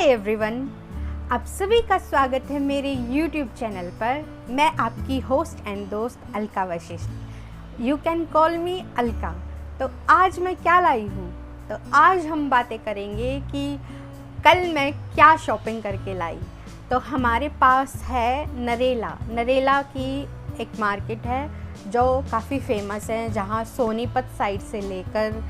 Hi everyone, आप सभी का स्वागत है मेरे YouTube चैनल पर। मैं आपकी होस्ट एंड दोस्त Alka Vashishtha, you can call मी अलका। तो आज मैं क्या लाई हूँ, तो आज हम बातें करेंगे कि कल मैं क्या शॉपिंग करके लाई। तो हमारे पास है नरेला की एक मार्केट है जो काफ़ी फेमस है, जहाँ सोनीपत साइड से लेकर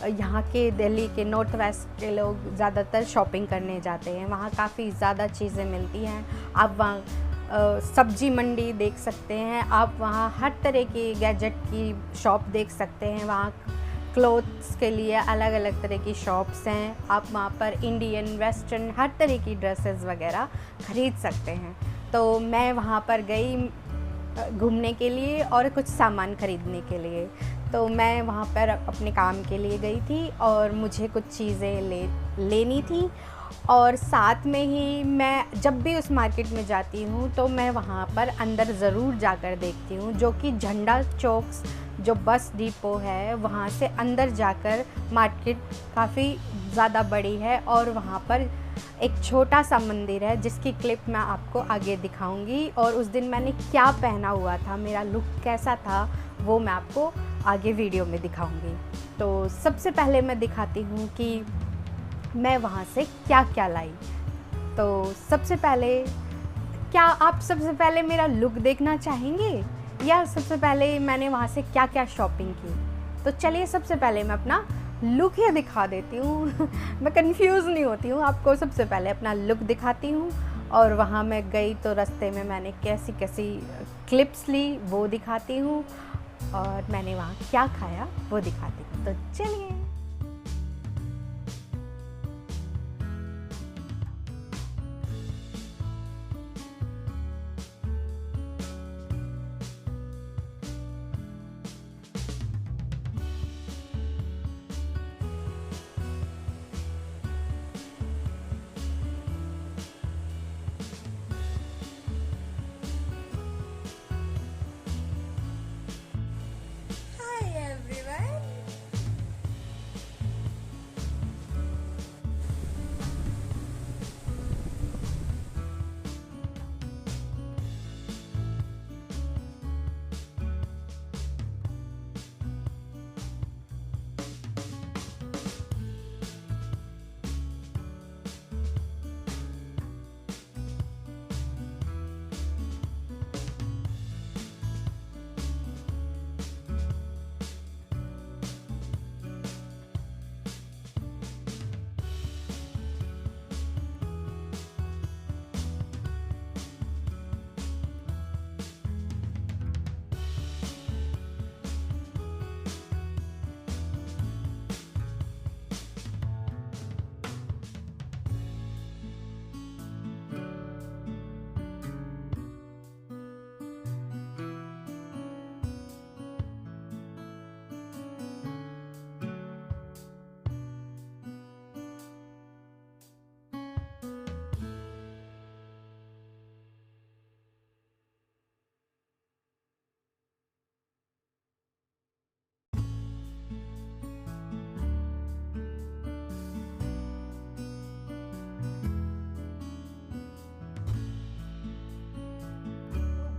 यहाँ के दिल्ली के नॉर्थ वेस्ट के लोग ज़्यादातर शॉपिंग करने जाते हैं। वहाँ काफ़ी ज़्यादा चीज़ें मिलती हैं। आप वहाँ सब्जी मंडी देख सकते हैं, आप वहाँ हर तरह की गैजेट की शॉप देख सकते हैं। वहाँ क्लोथ्स के लिए अलग अलग तरह की शॉप्स हैं। आप वहाँ पर इंडियन वेस्टर्न हर तरह की ड्रेसेस वगैरह ख़रीद सकते हैं। तो मैं वहाँ पर गई घूमने के लिए और कुछ सामान ख़रीदने के लिए। तो मैं वहाँ पर अपने काम के लिए गई थी और मुझे कुछ चीज़ें लेनी थी। और साथ में ही मैं जब भी उस मार्केट में जाती हूँ तो मैं वहाँ पर अंदर ज़रूर जाकर देखती हूँ, जो कि झंडा चौक जो बस डिपो है वहाँ से अंदर जाकर मार्केट काफ़ी ज़्यादा बड़ी है। और वहाँ पर एक छोटा सा मंदिर है जिसकी क्लिप मैं आपको आगे दिखाऊंगी। और उस दिन मैंने क्या पहना हुआ था, मेरा लुक कैसा था, वो मैं आपको आगे वीडियो में दिखाऊंगी। तो सबसे पहले मैं दिखाती हूँ कि मैं वहाँ से क्या क्या लाई। तो सबसे पहले मेरा लुक देखना चाहेंगे या सबसे पहले मैंने वहाँ से क्या क्या शॉपिंग की? तो चलिए सबसे पहले मैं अपना लुक ही दिखा देती हूँ मैं कंफ्यूज नहीं होती हूँ, आपको सबसे पहले अपना लुक दिखाती हूँ। और वहाँ मैं गई तो रास्ते में मैंने कैसी कैसी क्लिप्स ली वो दिखाती हूँ, और मैंने वहाँ क्या खाया वो दिखाती हूँ। तो चलिए।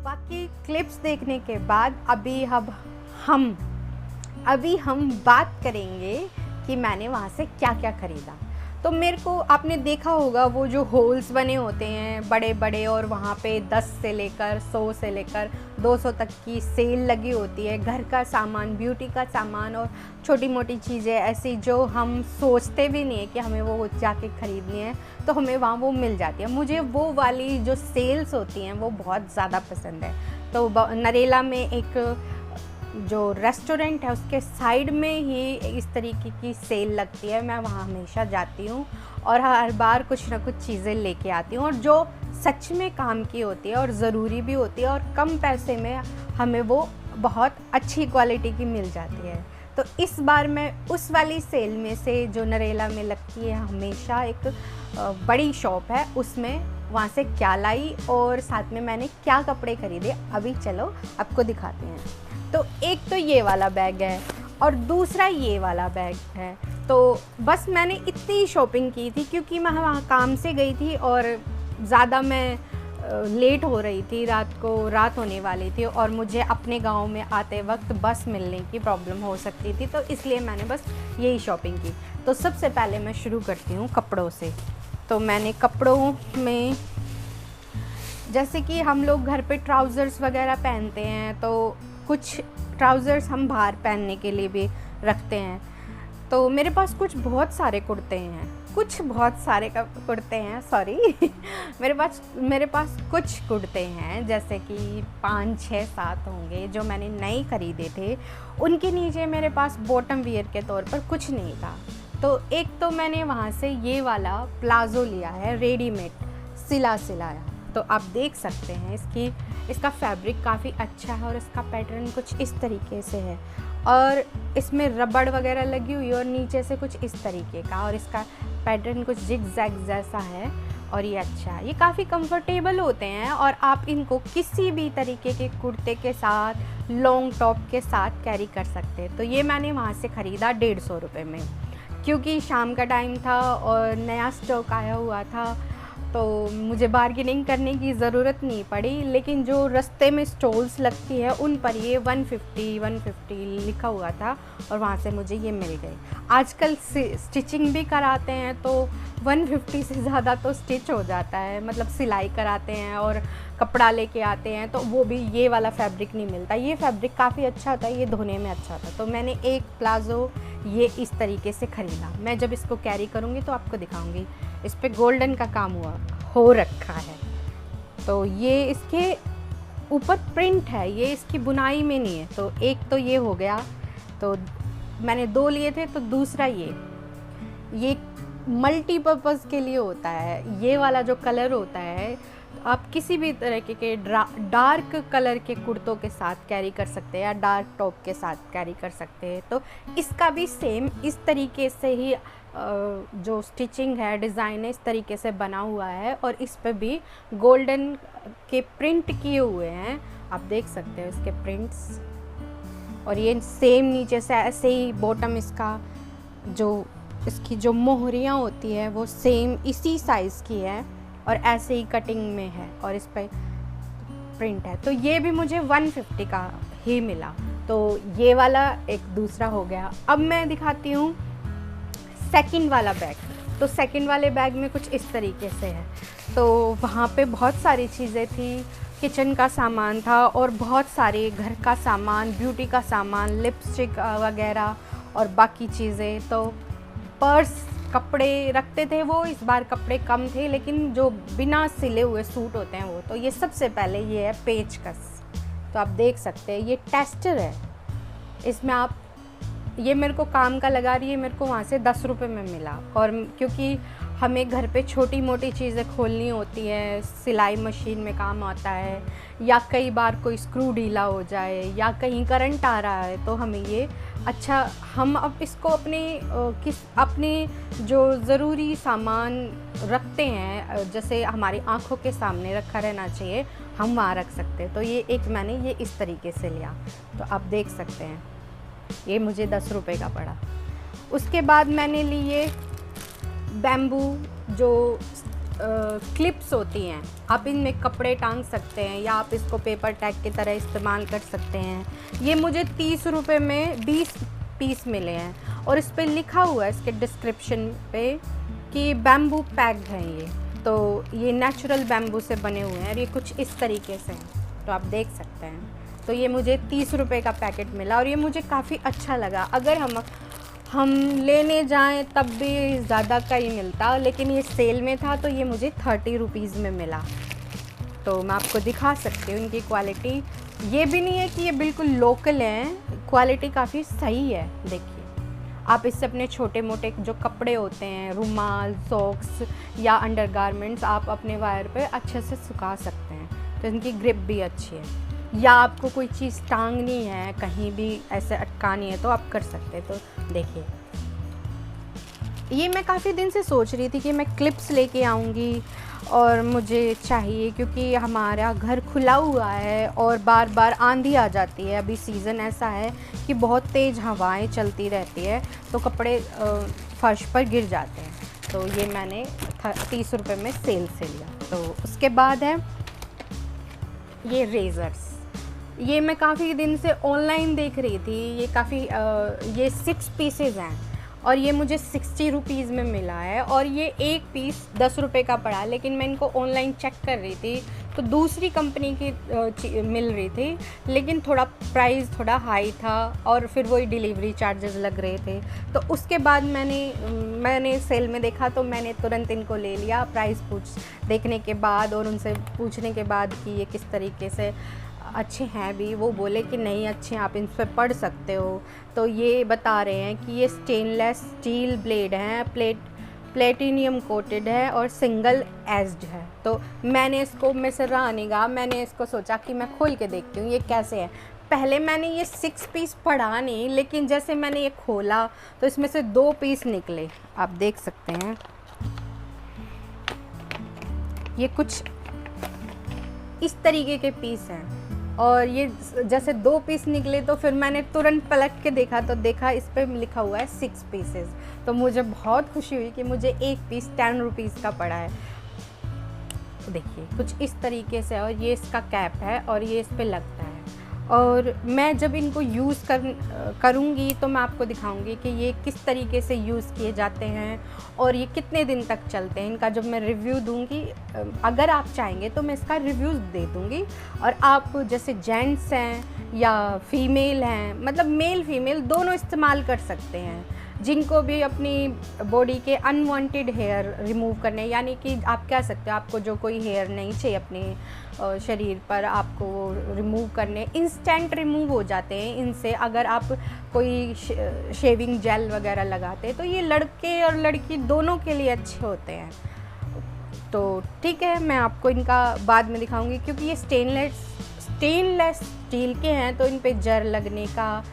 बाकी क्लिप्स देखने के बाद अभी हम बात करेंगे कि मैंने वहाँ से क्या क्या ख़रीदा। तो मेरे को आपने देखा होगा वो जो होल्स बने होते हैं बड़े बड़े, और वहाँ पे 10 से लेकर 100 से लेकर 200 तक की सेल लगी होती है। घर का सामान, ब्यूटी का सामान और छोटी मोटी चीज़ें ऐसी जो हम सोचते भी नहीं है कि हमें वो जाके ख़रीदनी है, तो हमें वहाँ वो मिल जाती है। मुझे वो वाली जो सेल्स होती हैं वो बहुत ज़्यादा पसंद है। तो नरेला में एक जो रेस्टोरेंट है उसके साइड में ही इस तरीके की सेल लगती है। मैं वहाँ हमेशा जाती हूँ और हर बार कुछ ना कुछ चीज़ें लेके आती हूँ, और जो सच में काम की होती है और ज़रूरी भी होती है, और कम पैसे में हमें वो बहुत अच्छी क्वालिटी की मिल जाती है। तो इस बार मैं उस वाली सेल में से जो नरेला में लगती है, हमेशा एक बड़ी शॉप है, उसमें वहाँ से क्या लाई और साथ में मैंने क्या कपड़े ख़रीदे, अभी चलो आपको दिखाते हैं। तो एक तो ये वाला बैग है और दूसरा ये वाला बैग है। तो बस मैंने इतनी शॉपिंग की थी क्योंकि मैं वहाँ काम से गई थी और ज़्यादा मैं लेट हो रही थी, रात होने वाली थी और मुझे अपने गांव में आते वक्त बस मिलने की प्रॉब्लम हो सकती थी, तो इसलिए मैंने बस यही शॉपिंग की। तो सबसे पहले मैं शुरू करती हूँ कपड़ों से। तो मैंने कपड़ों में, जैसे कि हम लोग घर पे ट्राउज़र्स वगैरह पहनते हैं, तो कुछ ट्राउज़र्स हम बाहर पहनने के लिए भी रखते हैं। तो मेरे पास बहुत सारे कुर्ते हैं, मेरे पास कुछ कुर्ते हैं, जैसे कि 5, 6, 7 होंगे जो मैंने नए ख़रीदे थे। उनके नीचे मेरे पास बॉटम वियर के तौर पर कुछ नहीं था। तो एक तो मैंने वहाँ से ये वाला प्लाज़ो लिया है, रेडीमेड सिलाया। तो आप देख सकते हैं इसका फैब्रिक काफ़ी अच्छा है और इसका पैटर्न कुछ इस तरीके से है और इसमें रबड़ वगैरह लगी हुई है और नीचे से कुछ इस तरीके का, और इसका पैटर्न कुछ जिग-जैग जैसा है और ये अच्छा है। ये काफ़ी कंफर्टेबल होते हैं और आप इनको किसी भी तरीके के कुर्ते के साथ, लॉन्ग टॉप के साथ कैरी कर सकते हैं। तो ये मैंने वहाँ से ख़रीदा 150 रुपये में, क्योंकि शाम का टाइम था और नया स्टॉक आया हुआ था, तो मुझे बार्गेनिंग करने की ज़रूरत नहीं पड़ी। लेकिन जो रास्ते में स्टॉल्स लगती है उन पर ये 150 लिखा हुआ था और वहाँ से मुझे ये मिल गए। आजकल स्टिचिंग भी कराते हैं तो 150 से ज़्यादा तो स्टिच हो जाता है, मतलब सिलाई कराते हैं और कपड़ा लेके आते हैं, तो वो भी ये वाला फैब्रिक नहीं मिलता। ये फैब्रिक काफ़ी अच्छा होता है, ये धोने में अच्छा होता है। तो मैंने एक प्लाज़ो ये इस तरीके से ख़रीदा। मैं जब इसको कैरी करूँगी तो आपको दिखाऊँगी। इस पे गोल्डन का काम हो रखा है, तो ये इसके ऊपर प्रिंट है, ये इसकी बुनाई में नहीं है। तो एक तो ये हो गया, तो मैंने 2 लिए थे, तो दूसरा ये मल्टीपर्पज़ के लिए होता है। ये वाला जो कलर होता है आप किसी भी तरह के डार्क कलर के कुर्तों के साथ कैरी कर सकते हैं या डार्क टॉप के साथ कैरी कर सकते हैं। तो इसका भी सेम इस तरीके से ही जो स्टिचिंग है, डिज़ाइन है, इस तरीके से बना हुआ है और इस पे भी गोल्डन के प्रिंट किए हुए हैं। आप देख सकते हो इसके प्रिंट्स, और ये सेम नीचे से ऐसे ही बॉटम इसकी जो मोहरियाँ होती है वो सेम इसी साइज़ की है और ऐसे ही कटिंग में है और इस पर प्रिंट है। तो ये भी मुझे 150 का ही मिला। तो ये वाला एक दूसरा हो गया। अब मैं दिखाती हूँ सेकंड वाला बैग। तो सेकंड वाले बैग में कुछ इस तरीके से है। तो वहाँ पे बहुत सारी चीज़ें थी, किचन का सामान था और बहुत सारे घर का सामान, ब्यूटी का सामान, लिपस्टिक वगैरह और बाकी चीज़ें। तो पर्स, कपड़े रखते थे वो, इस बार कपड़े कम थे, लेकिन जो बिना सिले हुए सूट होते हैं वो। तो ये सबसे पहले ये है पेचकस। तो आप देख सकते हैं ये टेस्टर है, इसमें आप, ये मेरे को काम का लगा रही है, मेरे को वहाँ से 10 रुपये में मिला। और क्योंकि हमें घर पे छोटी मोटी चीज़ें खोलनी होती हैं, सिलाई मशीन में काम आता है, या कई बार कोई स्क्रू ढीला हो जाए या कहीं करंट आ रहा है, तो हमें ये अच्छा, हम अब इसको अपने जो ज़रूरी सामान रखते हैं, जैसे हमारी आँखों के सामने रखा रहना चाहिए, हम वहाँ रख सकते हैं। तो ये मैंने ये इस तरीके से लिया। तो आप देख सकते हैं ये मुझे 10 रुपये का पड़ा। उसके बाद मैंने लिए बैम्बू जो क्लिप्स होती हैं, आप इनमें कपड़े टांग सकते हैं या आप इसको पेपर टैग की तरह इस्तेमाल कर सकते हैं। ये मुझे 30 रुपये में 20 पीस मिले हैं और इस पे लिखा हुआ है इसके डिस्क्रिप्शन पे कि बैम्बू पैक हैं ये। तो ये नेचुरल बैम्बू से बने हुए हैं और ये कुछ इस तरीके से हैं, तो आप देख सकते हैं। तो ये मुझे 30 रुपये का पैकेट मिला और ये मुझे काफ़ी अच्छा लगा। अगर हम लेने जाएं तब भी ज़्यादा का ही मिलता, लेकिन ये सेल में था तो ये मुझे 30 रुपीज़ में मिला। तो मैं आपको दिखा सकती हूँ इनकी क्वालिटी। ये भी नहीं है कि ये बिल्कुल लोकल हैं, क्वालिटी काफ़ी सही है। देखिए, आप इससे अपने छोटे मोटे जो कपड़े होते हैं, रुमाल, सॉक्स या अंडरगारमेंट्स, आप अपने वायर पे अच्छे से सुखा सकते हैं। तो इनकी ग्रिप भी अच्छी है। या आपको कोई चीज़ टांगनी है, कहीं भी ऐसे अटकानी है, तो आप कर सकते हैं। तो देखिए, ये मैं काफ़ी दिन से सोच रही थी कि मैं क्लिप्स लेके आऊँगी और मुझे चाहिए, क्योंकि हमारा घर खुला हुआ है और बार बार आंधी आ जाती है। अभी सीज़न ऐसा है कि बहुत तेज़ हवाएं चलती रहती है, तो कपड़े फर्श पर गिर जाते हैं। तो ये मैंने 30 रुपये में सेल से लिया। तो उसके बाद है ये रेज़र्स। ये मैं काफ़ी दिन से ऑनलाइन देख रही थी, ये काफ़ी ये 6 पीसेज़ हैं और ये मुझे 60 रुपीज़ में मिला है और ये एक पीस 10 रुपये का पड़ा, लेकिन मैं इनको ऑनलाइन चेक कर रही थी तो दूसरी कंपनी की मिल रही थी, लेकिन थोड़ा प्राइस थोड़ा हाई था और फिर वही डिलीवरी चार्जेस लग रहे थे। तो उसके बाद मैंने सेल में देखा तो मैंने तुरंत इनको ले लिया। प्राइस देखने के बाद और उनसे पूछने के बाद कि ये किस तरीके से अच्छे हैं भी, वो बोले कि नहीं अच्छे हैं, आप इन पर पढ़ सकते हो। तो ये बता रहे हैं कि ये स्टेनलेस स्टील ब्लेड हैं, प्लेटिनियम कोटेड है और सिंगल एज्ड है। तो मैंने इसको मैंने इसको सोचा कि मैं खोल के देखती हूँ ये कैसे है। पहले मैंने ये 6 पीस पढ़ा नहीं, लेकिन जैसे मैंने ये खोला तो इसमें से 2 पीस निकले, आप देख सकते हैं। ये कुछ इस तरीके के पीस हैं और ये जैसे 2 पीस निकले तो फिर मैंने तुरंत पलट के देखा तो देखा इस पर लिखा हुआ है 6 पीसेस। तो मुझे बहुत खुशी हुई कि मुझे एक पीस 10 रुपीज़ का पड़ा है। देखिए कुछ इस तरीके से, और ये इसका कैप है और ये इस पे लगता है। और मैं जब इनको यूज़ करूँगी तो मैं आपको दिखाऊंगी कि ये किस तरीके से यूज़ किए जाते हैं और ये कितने दिन तक चलते हैं। इनका जब मैं रिव्यू दूंगी, अगर आप चाहेंगे तो मैं इसका रिव्यूज़ दे दूंगी। और आप जैसे जेंट्स हैं या फीमेल हैं, मतलब मेल फीमेल दोनों इस्तेमाल कर सकते हैं, जिनको भी अपनी बॉडी के अनवांटेड हेयर रिमूव करने, यानी कि आप कह सकते हो आपको जो कोई हेयर नहीं चाहिए अपने शरीर पर, आपको रिमूव करने, इंस्टेंट रिमूव हो जाते हैं इनसे। अगर आप कोई शेविंग जेल वगैरह लगाते हैं तो ये लड़के और लड़की दोनों के लिए अच्छे होते हैं। तो ठीक है, मैं आपको इनका बाद में दिखाऊंगी, क्योंकि ये स्टेनलेस स्टील के हैं तो इन पे जर लगने का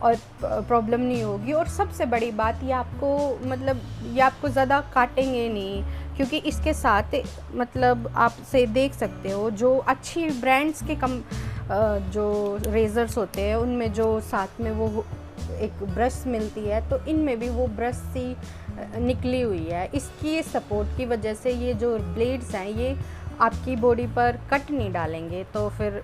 और प्रॉब्लम नहीं होगी। और सबसे बड़ी बात ये आपको ज़्यादा काटेंगे नहीं, क्योंकि इसके साथ मतलब आप से देख सकते हो जो अच्छी ब्रांड्स के जो रेज़र्स होते हैं उनमें जो साथ में वो एक ब्रश मिलती है, तो इनमें भी वो ब्रश सी निकली हुई है। इसकी सपोर्ट की वजह से ये जो ब्लेड्स हैं ये आपकी बॉडी पर कट नहीं डालेंगे। तो फिर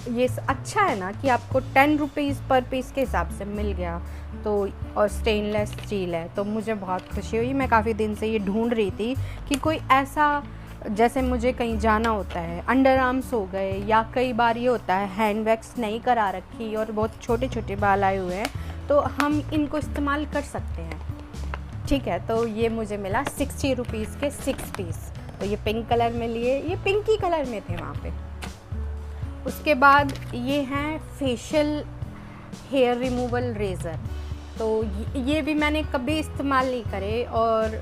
ये अच्छा है ना कि आपको 10 रुपीज़ पर पीस के हिसाब से मिल गया। तो और स्टेनलेस स्टील है, तो मुझे बहुत खुशी हुई। मैं काफ़ी दिन से ये ढूंढ रही थी कि कोई ऐसा, जैसे मुझे कहीं जाना होता है, अंडर आर्म्स हो गए, या कई बार ये होता है हैंड वैक्स नहीं करा रखी और बहुत छोटे छोटे बाल आए हुए हैं, तो हम इनको इस्तेमाल कर सकते हैं। ठीक है, तो ये मुझे मिला 60 रुपीज़ के 6 पीस। तो ये पिंक कलर में लिए, ये पिंकी कलर में थे वहाँ पे। उसके बाद ये हैं फेशियल हेयर रिमूवल रेज़र। तो ये भी मैंने कभी इस्तेमाल नहीं करे और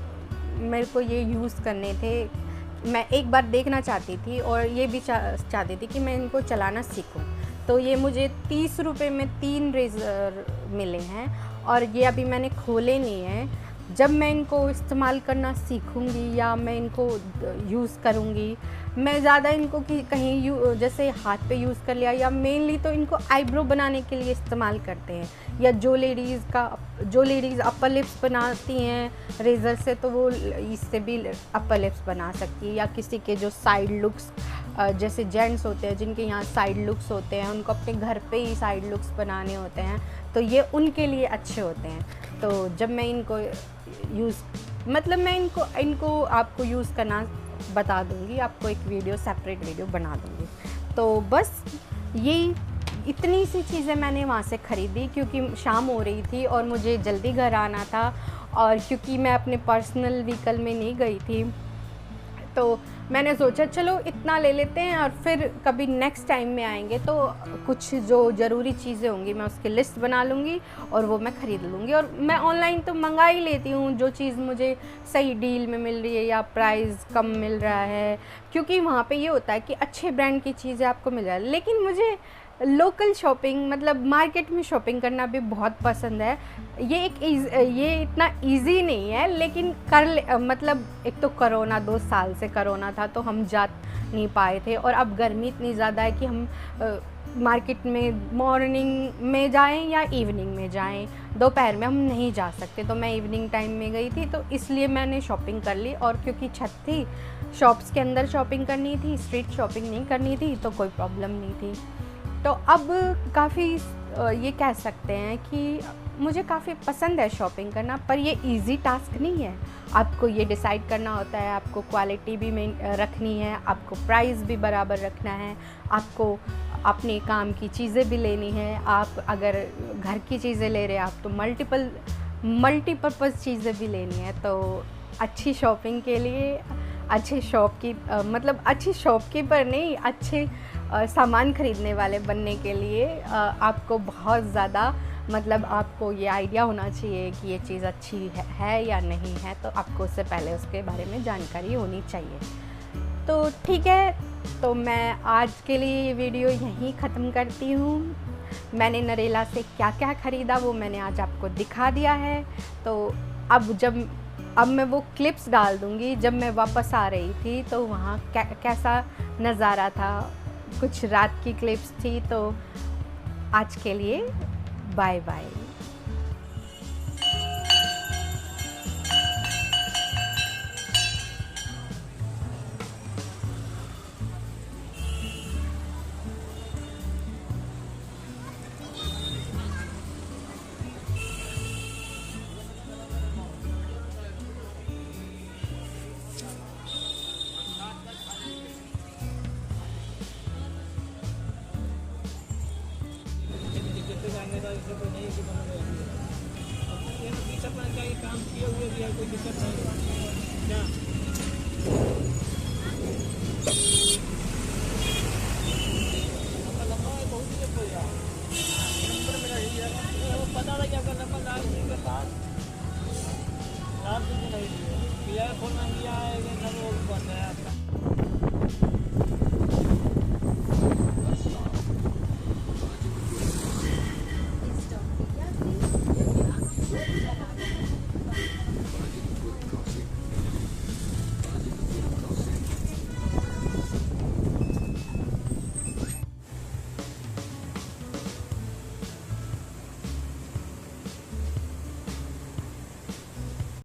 मेरे को ये यूज़ करने थे। मैं एक बार देखना चाहती थी और ये भी चाहती थी कि मैं इनको चलाना सीखूं। तो ये मुझे 30 रुपये में 3 रेज़र मिले हैं और ये अभी मैंने खोले नहीं हैं। जब मैं इनको इस्तेमाल करना सीखूंगी या मैं इनको यूज़ करूंगी, मैं ज़्यादा इनको कहीं जैसे हाथ पे यूज़ कर लिया, या मेनली तो इनको आईब्रो बनाने के लिए इस्तेमाल करते हैं, या जो लेडीज़ अपर लिप्स बनाती हैं रेज़र से, तो वो इससे भी अपर लिप्स बना सकती है। या किसी के जो साइड लुक्स, जैसे जेंट्स होते हैं जिनके यहाँ साइड लुक्स होते हैं, उनको अपने घर पे ही साइड लुक्स बनाने होते हैं, तो ये उनके लिए अच्छे होते हैं। तो जब मैं इनको मैं इनको आपको यूज़ करना बता दूंगी, आपको एक सेपरेट वीडियो बना दूंगी। तो बस यही इतनी सी चीज़ें मैंने वहाँ से ख़रीदी, क्योंकि शाम हो रही थी और मुझे जल्दी घर आना था, और क्योंकि मैं अपने पर्सनल व्हीकल में नहीं गई थी, तो मैंने सोचा चलो इतना ले लेते हैं और फिर कभी नेक्स्ट टाइम में आएंगे तो कुछ जो ज़रूरी चीज़ें होंगी मैं उसकी लिस्ट बना लूँगी और वो मैं ख़रीद लूँगी। और मैं ऑनलाइन तो मंगा ही लेती हूँ जो चीज़ मुझे सही डील में मिल रही है या प्राइस कम मिल रहा है, क्योंकि वहाँ पे ये होता है कि अच्छे ब्रांड की चीज़ें आपको मिल रहा है। लेकिन मुझे लोकल शॉपिंग, मतलब मार्केट में शॉपिंग करना भी बहुत पसंद है। ये इतना इजी नहीं है, लेकिन मतलब एक तो कोरोना 2 साल से कोरोना था तो हम जा नहीं पाए थे, और अब गर्मी इतनी ज़्यादा है कि हम मार्केट में मॉर्निंग में जाएं या इवनिंग में जाएं, दोपहर में हम नहीं जा सकते। तो मैं इवनिंग टाइम में गई थी, तो इसलिए मैंने शॉपिंग कर ली। और क्योंकि छत थी, शॉप्स के अंदर शॉपिंग करनी थी, स्ट्रीट शॉपिंग नहीं करनी थी, तो कोई प्रॉब्लम नहीं थी। तो अब काफ़ी ये कह सकते हैं कि मुझे काफ़ी पसंद है शॉपिंग करना, पर ये इजी टास्क नहीं है। आपको ये डिसाइड करना होता है, आपको क्वालिटी भी रखनी है, आपको प्राइस भी बराबर रखना है, आपको अपने काम की चीज़ें भी लेनी है। आप अगर घर की चीज़ें ले रहे हैं आप, तो मल्टीपर्पज़ चीज़ें भी लेनी है। तो अच्छी शॉपिंग के लिए अच्छे अच्छी शॉपकीपर नहीं, अच्छे सामान खरीदने वाले बनने के लिए आपको बहुत ज़्यादा आपको ये आइडिया होना चाहिए कि ये चीज़ अच्छी है या नहीं है। तो आपको उससे पहले उसके बारे में जानकारी होनी चाहिए। तो ठीक है, तो मैं आज के लिए ये वीडियो यहीं ख़त्म करती हूँ। मैंने नरेला से क्या क्या ख़रीदा वो मैंने आज आपको दिखा दिया है। तो अब मैं वो क्लिप्स डाल दूँगी जब मैं वापस आ रही थी, तो वहाँ कैसा नज़ारा था। कुछ रात की क्लिप्स थी। तो आज के लिए बाय बाय।